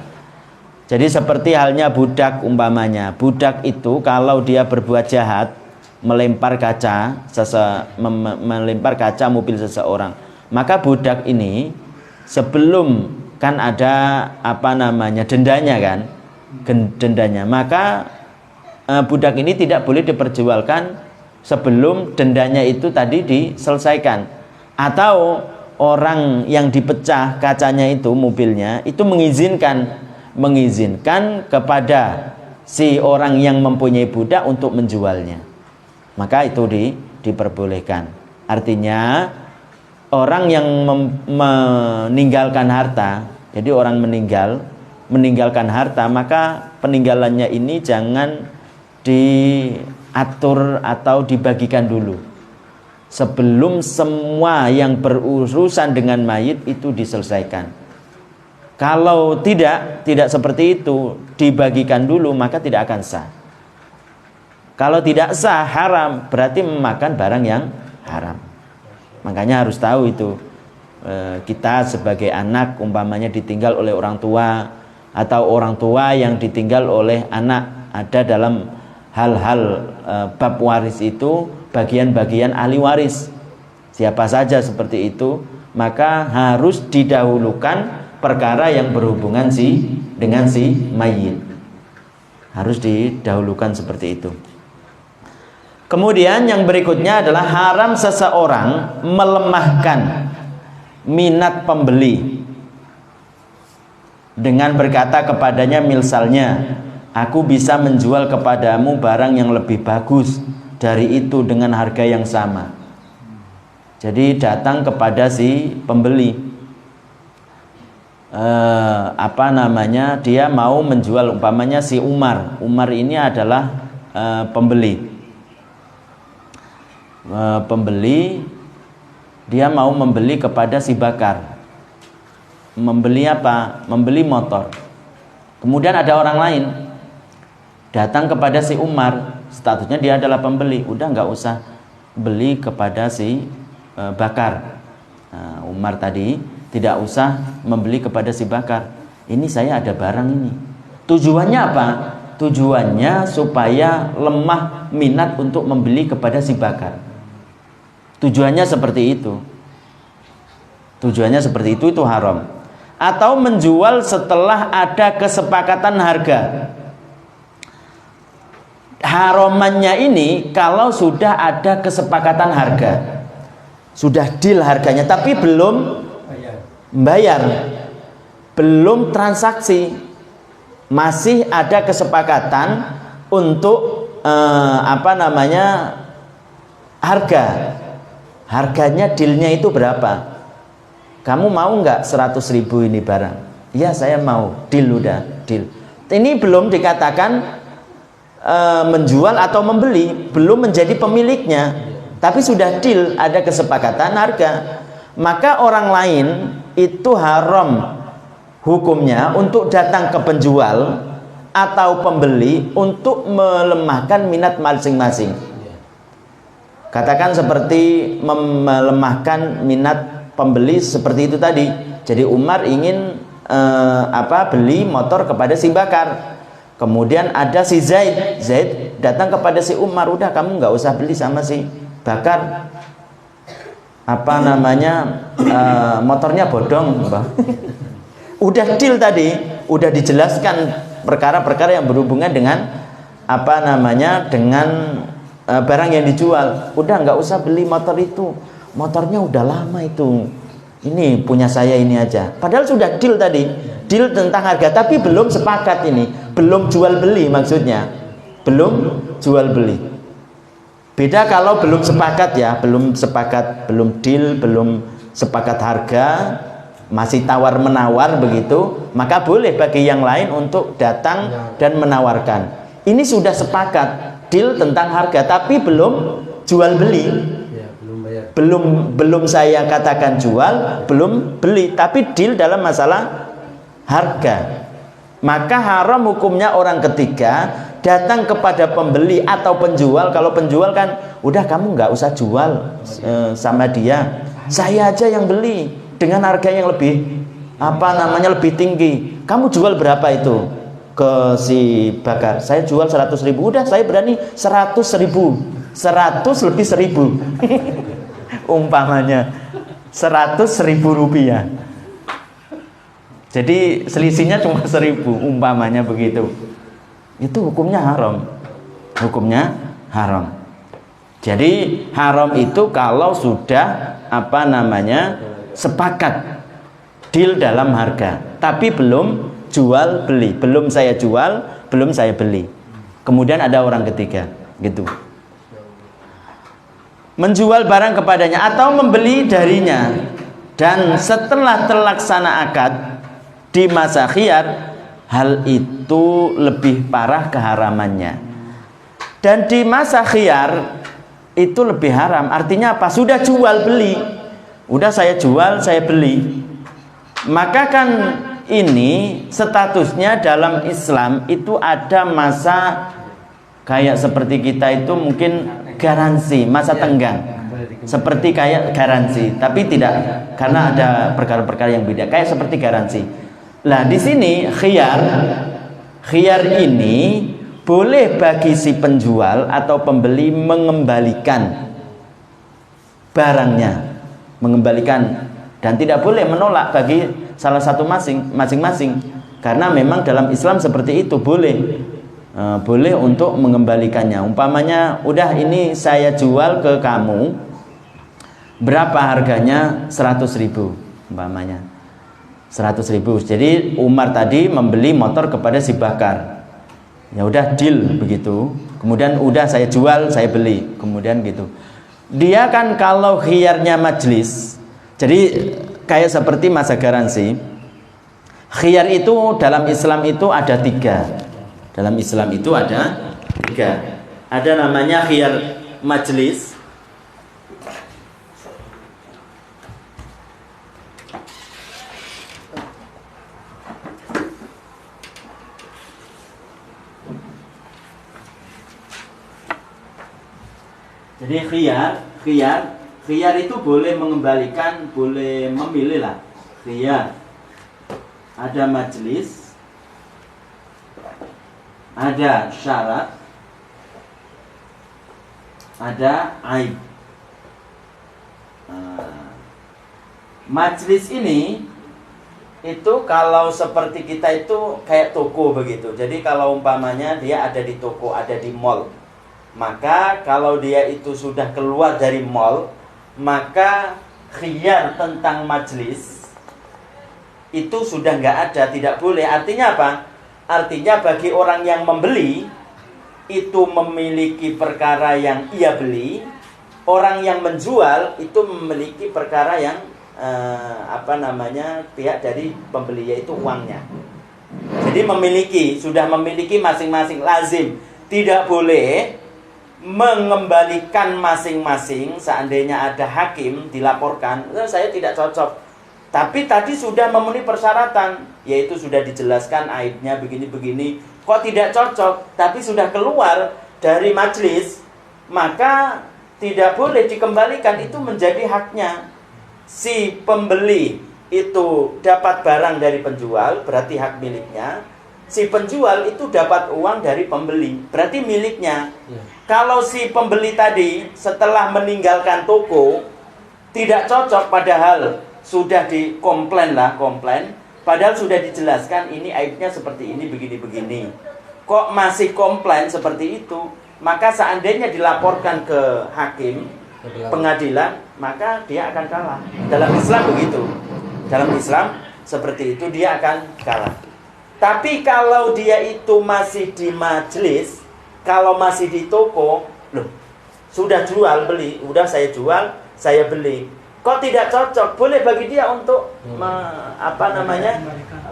Jadi seperti halnya budak umpamanya, budak itu kalau dia berbuat jahat, melempar kaca mobil seseorang, maka budak ini sebelum kan ada dendanya kan, dendanya, maka budak ini tidak boleh diperjualkan sebelum dendanya itu tadi diselesaikan. Atau orang yang dipecah kacanya itu mobilnya itu mengizinkan kepada si orang yang mempunyai budak untuk menjualnya, maka itu diperbolehkan. Artinya orang yang meninggalkan harta, jadi orang meninggalkan harta, maka peninggalannya ini jangan diatur atau dibagikan dulu sebelum semua yang berurusan dengan mayit itu diselesaikan. Kalau tidak seperti itu, dibagikan dulu, maka tidak akan sah. Kalau tidak sah, haram, berarti memakan barang yang haram. Makanya harus tahu itu. Kita sebagai anak umpamanya ditinggal oleh orang tua, atau orang tua yang ditinggal oleh anak, ada dalam hal-hal bab waris itu bagian-bagian ahli waris. Siapa saja seperti itu, maka harus didahulukan perkara yang berhubungan dengan si mayit. Harus didahulukan seperti itu. Kemudian yang berikutnya adalah haram seseorang melemahkan minat pembeli dengan berkata kepadanya, misalnya, aku bisa menjual kepadamu barang yang lebih bagus dari itu dengan harga yang sama. Jadi datang kepada si pembeli, dia mau menjual, umpamanya si Umar ini adalah pembeli, dia mau membeli kepada si Bakar. Membeli apa? Membeli motor. Kemudian ada orang lain datang kepada si Umar, statusnya dia adalah pembeli, udah nggak usah beli kepada si Bakar. Umar tadi tidak usah membeli kepada si Bakar. Ini saya ada barang ini. Tujuannya apa? Tujuannya supaya lemah minat untuk membeli kepada si Bakar. Tujuannya seperti itu. Tujuannya seperti itu haram. Atau menjual setelah ada kesepakatan harga. Haramannya ini kalau sudah ada kesepakatan harga, sudah deal harganya, tapi belum bayar, belum transaksi. masih ada kesepakatan untuk harganya dealnya itu berapa? Kamu mau nggak 100.000 ini barang? Ya saya mau, deal udah, deal. Ini belum dikatakan menjual atau membeli, belum menjadi pemiliknya, tapi sudah deal, ada kesepakatan harga. Maka orang lain itu haram hukumnya untuk datang ke penjual atau pembeli untuk melemahkan minat masing-masing. Katakan seperti melemahkan minat pembeli seperti itu tadi. Jadi Umar ingin beli motor kepada si Bakar. Kemudian ada si Zaid datang kepada si Umar, udah kamu nggak usah beli sama si Bakar. Motornya bodong, Bang. Udah deal tadi, udah dijelaskan perkara-perkara yang berhubungan dengan dengan barang yang dijual. Udah nggak usah beli motor itu, motornya udah lama itu, ini punya saya ini aja. Padahal sudah deal tadi, deal tentang harga, tapi belum sepakat, ini belum jual beli, maksudnya belum jual beli. Beda kalau belum sepakat ya, belum sepakat, belum deal, belum sepakat harga, masih tawar menawar begitu, maka boleh bagi yang lain untuk datang dan menawarkan. Ini sudah sepakat deal tentang harga, tapi belum jual beli, belum saya katakan jual, belum beli, tapi deal dalam masalah harga. Maka haram hukumnya orang ketiga datang kepada pembeli atau penjual. Kalau penjual kan udah kamu nggak usah jual sama dia, saya aja yang beli dengan harga yang lebih lebih tinggi. Kamu jual berapa itu ke si Bakar? Saya jual 100.000. Udah saya berani 100.000, 100 lebih 1.000 umpamanya 100.000 rupiah. Jadi selisihnya cuma 1.000 umpamanya begitu. Itu hukumnya haram. Hukumnya haram. Jadi haram itu kalau sudah sepakat deal dalam harga, tapi belum jual beli, belum saya jual, belum saya beli. Kemudian ada orang ketiga, gitu. Menjual barang kepadanya atau membeli darinya, dan setelah terlaksana akad di masa khiyar, hal itu lebih parah keharamannya. Dan di masa khiyar itu lebih haram. Artinya apa? Sudah jual beli, udah saya jual, saya beli. Maka kan ini statusnya dalam Islam itu ada masa kayak seperti kita itu mungkin garansi, masa tenggang. Seperti kayak garansi, tapi tidak, karena ada perkara-perkara yang beda. Kayak seperti garansi. Nah, di sini khiyar ini boleh bagi si penjual atau pembeli mengembalikan barangnya, mengembalikan, dan tidak boleh menolak bagi salah satu masing-masing, karena memang dalam Islam seperti itu boleh untuk mengembalikannya. Umpamanya, udah ini saya jual ke kamu, berapa harganya? 100.000 umpamanya. 100.000. Jadi Umar tadi membeli motor kepada si Bakar. Ya udah deal begitu. Kemudian udah saya jual, saya beli. Kemudian gitu. Dia kan kalau khiyarnya majlis, jadi kayak seperti masa garansi. Khiyar itu dalam Islam itu ada 3. Dalam Islam itu ada 3. Ada namanya khiyar majlis. Jadi khiyar itu boleh mengembalikan, boleh memilih lah. Khiyar. Ada majlis, ada syarat, ada aib. Majlis ini itu kalau seperti kita itu kayak toko begitu. Jadi kalau umpamanya dia ada di toko, ada di mall, maka kalau dia itu sudah keluar dari mall, maka khiyar tentang majlis itu sudah nggak ada, tidak boleh. Artinya apa? Artinya bagi orang yang membeli itu memiliki perkara yang ia beli, orang yang menjual itu memiliki perkara yang pihak dari pembeli, yaitu uangnya. Jadi sudah memiliki masing-masing, lazim. Tidak boleh mengembalikan masing-masing. Seandainya ada hakim dilaporkan, saya tidak cocok, tapi tadi sudah memenuhi persyaratan, yaitu sudah dijelaskan aibnya begini-begini, kok tidak cocok, tapi sudah keluar dari majelis, maka tidak boleh dikembalikan. Itu menjadi haknya. Si pembeli itu dapat barang dari penjual, berarti hak miliknya. Si penjual itu dapat uang dari pembeli, berarti miliknya. Kalau si pembeli tadi setelah meninggalkan toko tidak cocok, padahal sudah komplain, padahal sudah dijelaskan ini aibnya seperti ini, begini-begini, kok masih komplain seperti itu, maka seandainya dilaporkan ke hakim pengadilan, maka dia akan kalah. Dalam Islam begitu. Dalam Islam seperti itu, dia akan kalah. Tapi kalau dia itu masih di majelis, kalau masih di toko, loh, sudah jual beli, udah saya jual, saya beli, kok tidak cocok, boleh bagi dia untuk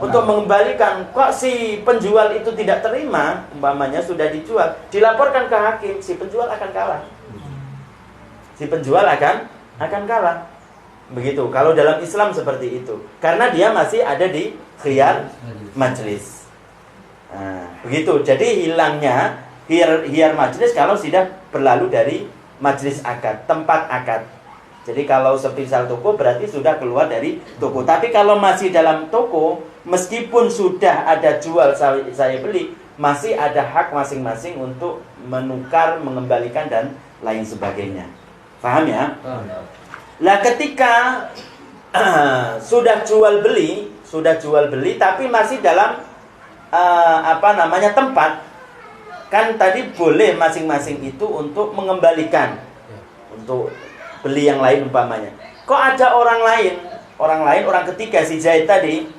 untuk mengembalikan. Kok si penjual itu tidak terima, umpamanya sudah dijual, dilaporkan ke hakim, si penjual akan kalah. Si penjual akan kalah. Begitu. Kalau dalam Islam seperti itu, karena dia masih ada di khiyar majelis. Nah, begitu. Jadi hilangnya khiyar majelis kalau sudah berlalu dari majelis akad, tempat akad. Jadi kalau semisal toko berarti sudah keluar dari toko. Tapi kalau masih dalam toko, meskipun sudah ada jual saya beli, masih ada hak masing-masing untuk menukar, mengembalikan dan lain sebagainya. Paham ya? Lah ketika sudah jual beli tapi masih dalam tempat, kan tadi boleh masing-masing itu untuk mengembalikan, untuk beli yang lain umpamanya. Kok ada orang ketiga, si Zaid tadi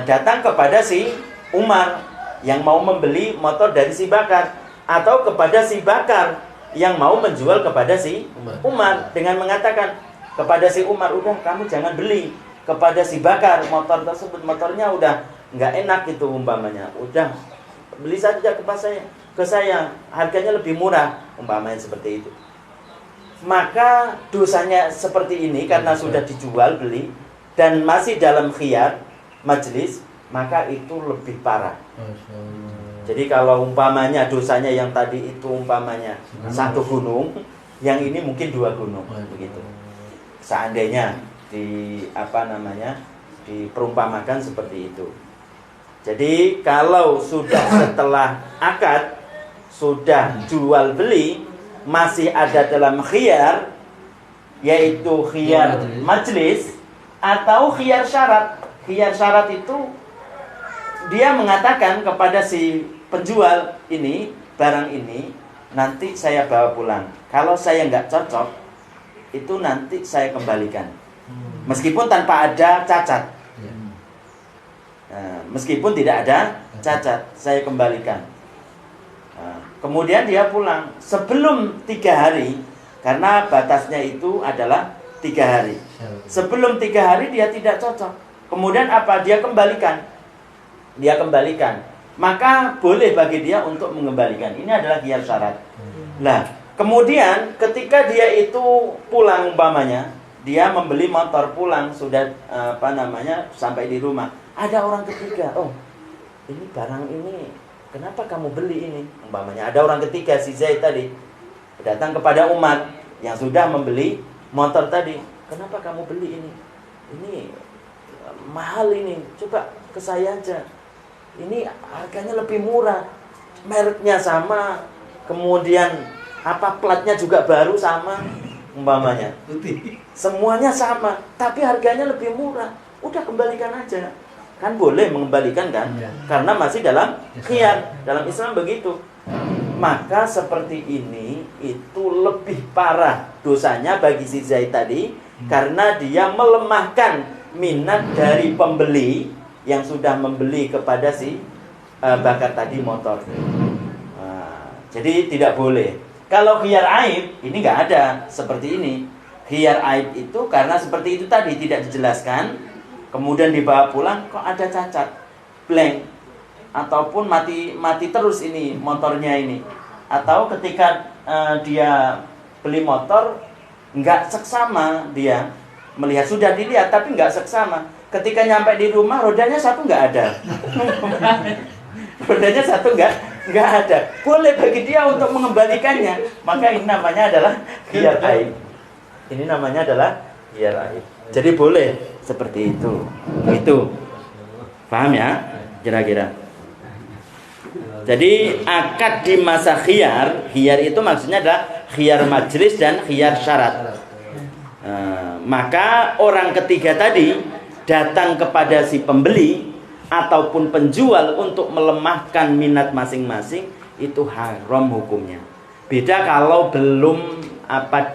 datang kepada si Umar yang mau membeli motor dari si Bakar, atau kepada si Bakar yang mau menjual kepada si Umar dengan mengatakan kepada si Umar, udah kamu jangan beli kepada si Bakar motor tersebut, motornya udah nggak enak itu umpamanya, udah beli saja ke saya harganya lebih murah umpamanya seperti itu. Maka dosanya seperti ini karena sudah dijual beli dan masih dalam khiyar majelis, maka itu lebih parah. Jadi kalau umpamanya dosanya yang tadi itu umpamanya 1 gunung, yang ini mungkin 2 gunung begitu. Seandainya diperumpamakan seperti itu. Jadi kalau sudah setelah akad, sudah jual beli, masih ada dalam khiyar, yaitu khiyar majelis atau khiyar syarat. Khiyar syarat itu dia mengatakan kepada si penjual ini, barang ini nanti saya bawa pulang. Kalau saya nggak cocok, itu nanti saya kembalikan. Meskipun tanpa ada cacat. Nah, meskipun tidak ada cacat, saya kembalikan. Nah, kemudian dia pulang sebelum 3 hari, karena batasnya itu adalah 3 hari. Sebelum 3 hari dia tidak cocok. Kemudian apa? Dia kembalikan. Maka boleh bagi dia untuk mengembalikan. Ini adalah khiyar syarat. Nah, kemudian ketika dia itu pulang umpamanya, dia membeli motor pulang, sudah sampai di rumah, ada orang ketiga, oh ini barang ini kenapa kamu beli ini umpamanya. Ada orang ketiga, si Zaid tadi datang kepada Umar yang sudah membeli motor tadi, kenapa kamu beli ini mahal ini, coba ke saya aja, ini harganya lebih murah, mereknya sama, kemudian platnya juga baru sama umpamanya, semuanya sama, tapi harganya lebih murah, udah kembalikan aja. Kan boleh mengembalikan kan, karena masih dalam khiyar. Dalam Islam begitu. Maka seperti ini itu lebih parah dosanya bagi si Zaid tadi, karena dia melemahkan minat dari pembeli yang sudah membeli kepada si bakar tadi motor. Jadi tidak boleh. Kalau khiyar aib ini nggak ada seperti ini. Khiyar aib itu karena seperti itu tadi tidak dijelaskan, kemudian dibawa pulang kok ada cacat, blank, ataupun mati terus ini motornya ini. Atau ketika dia beli motor nggak seksama, dia melihat sudah dilihat tapi nggak seksama. Ketika nyampe di rumah rodanya satu nggak ada. Rodanya satu nggak ada. Boleh bagi dia untuk mengembalikannya. Maka ini namanya adalah khiyar aib. Ini namanya adalah khiyar aib. Jadi boleh seperti itu. Itu. Paham ya? Kira-kira. Jadi akad di masa khiyar itu maksudnya adalah khiyar majlis dan khiyar syarat. Maka orang ketiga tadi datang kepada si pembeli ataupun penjual untuk melemahkan minat masing-masing, itu haram hukumnya. Beda kalau belum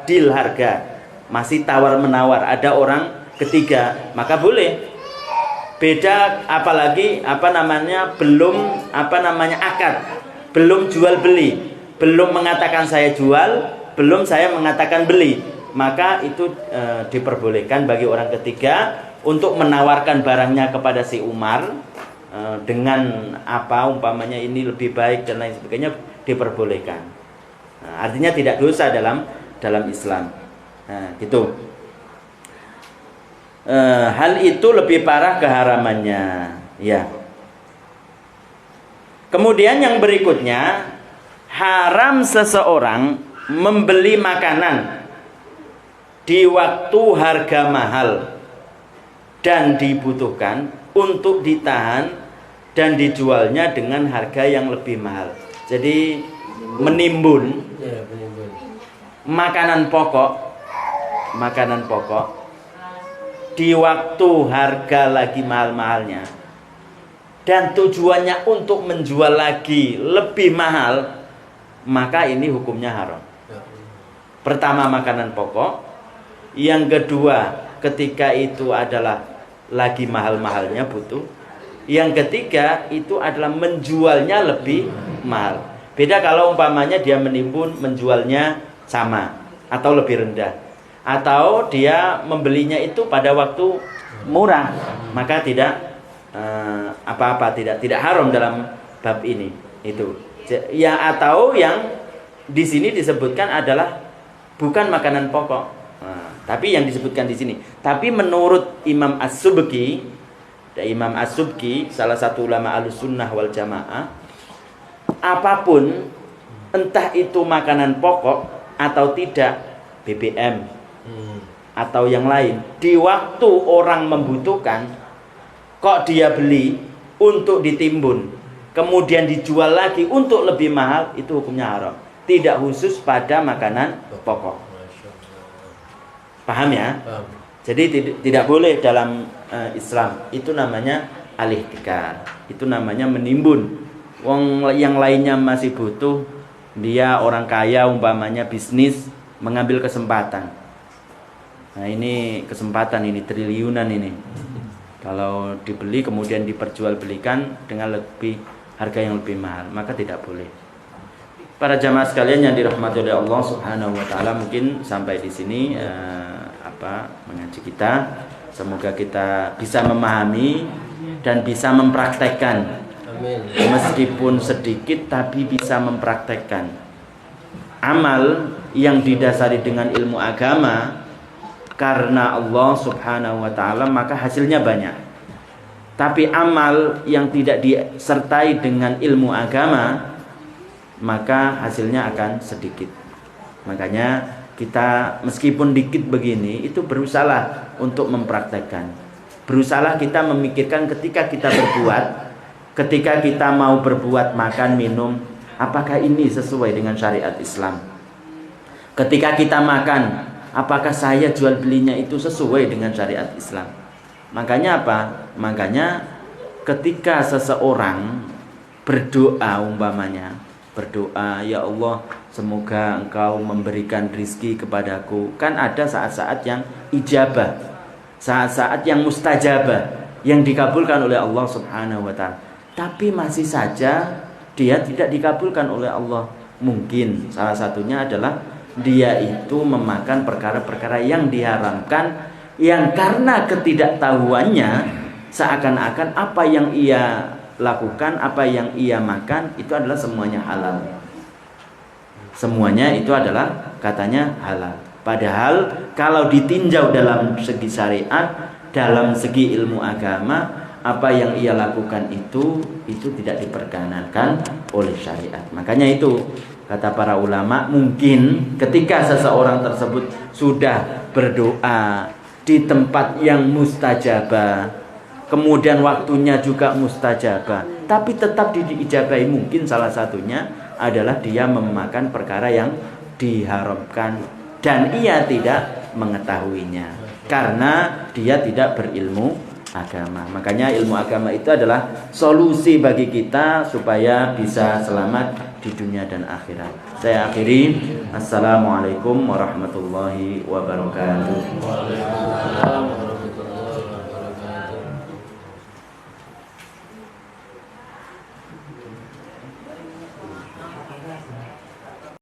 deal harga, masih tawar-menawar, ada orang ketiga, maka boleh. Beda apalagi belum akad, belum jual beli, belum mengatakan saya jual, belum saya mengatakan beli, maka itu diperbolehkan bagi orang ketiga untuk menawarkan barangnya kepada si Umar dengan umpamanya ini lebih baik dan lain sebagainya, diperbolehkan. Artinya tidak dosa dalam Islam. Gitu. Hal itu lebih parah keharamannya, ya. Kemudian yang berikutnya, haram seseorang membeli makanan di waktu harga mahal dan dibutuhkan untuk ditahan dan dijualnya dengan harga yang lebih mahal. Jadi menimbun makanan pokok di waktu harga lagi mahal-mahalnya dan tujuannya untuk menjual lagi lebih mahal, maka ini hukumnya haram. Pertama, makanan pokok. Yang kedua, ketika itu adalah lagi mahal-mahalnya butuh. Yang ketiga, itu adalah menjualnya lebih mahal. Beda kalau umpamanya dia menimbun, menjualnya sama atau lebih rendah, atau dia membelinya itu pada waktu murah, maka tidak tidak haram dalam bab ini. Itu ya. Atau yang di sini disebutkan adalah bukan makanan pokok, tapi yang disebutkan di sini. Tapi menurut Imam As-Subki, salah satu ulama Ahlussunnah wal Jamaah, apapun, entah itu makanan pokok atau tidak, BBM atau yang lain, di waktu orang membutuhkan, kok dia beli untuk ditimbun, kemudian dijual lagi untuk lebih mahal, itu hukumnya haram. Tidak khusus pada makanan pokok. Paham ya? Paham. Jadi tidak boleh dalam Islam. Itu namanya al-ihtikar. Itu namanya menimbun. Wong yang lainnya masih butuh, dia orang kaya umpamanya bisnis, mengambil kesempatan. Nah, ini kesempatan ini triliunan ini. Kalau dibeli kemudian diperjualbelikan dengan harga yang lebih mahal, maka tidak boleh. Para jamaah sekalian yang dirahmati oleh Allah Subhanahu wa taala, mungkin sampai di sini mengaji kita. Semoga kita bisa memahami dan bisa mempraktekkan. Amin. Meskipun sedikit tapi bisa mempraktekkan. Amal yang didasari dengan ilmu agama karena Allah Subhanahu wa taala, maka hasilnya banyak. Tapi amal yang tidak disertai dengan ilmu agama, maka hasilnya akan sedikit. Makanya kita meskipun dikit begini, itu berusaha untuk mempraktekkan. Berusaha kita memikirkan ketika kita berbuat, ketika kita mau berbuat makan, minum, apakah ini sesuai dengan syariat Islam? Ketika kita makan, apakah saya jual belinya itu sesuai dengan syariat Islam? Makanya apa? Makanya ketika seseorang berdoa umpamanya, berdoa, ya Allah, semoga Engkau memberikan rizki kepadaku. Kan ada saat-saat yang ijabah, saat-saat yang mustajabah, yang dikabulkan oleh Allah Subhanahu wa ta'ala. tapi masih saja dia tidak dikabulkan oleh Allah. Mungkin salah satunya adalah dia itu memakan perkara-perkara yang diharamkan, yang karena ketidaktahuannya seakan-akan apa yang ia lakukan, apa yang ia makan itu adalah semuanya halal. Semuanya itu adalah katanya halal. Padahal kalau ditinjau dalam segi syariat, dalam segi ilmu agama, apa yang ia lakukan itu tidak diperkenankan oleh syariat. Makanya itu kata para ulama, mungkin ketika seseorang tersebut sudah berdoa di tempat yang mustajabah, kemudian waktunya juga mustajabah, tapi tetap diijabahi, mungkin salah satunya adalah dia memakan perkara yang diharamkan dan ia tidak mengetahuinya karena dia tidak berilmu agama. Makanya ilmu agama itu adalah solusi bagi kita supaya bisa selamat di dunia dan akhirat. Saya akhiri. Assalamualaikum warahmatullahi wabarakatuh.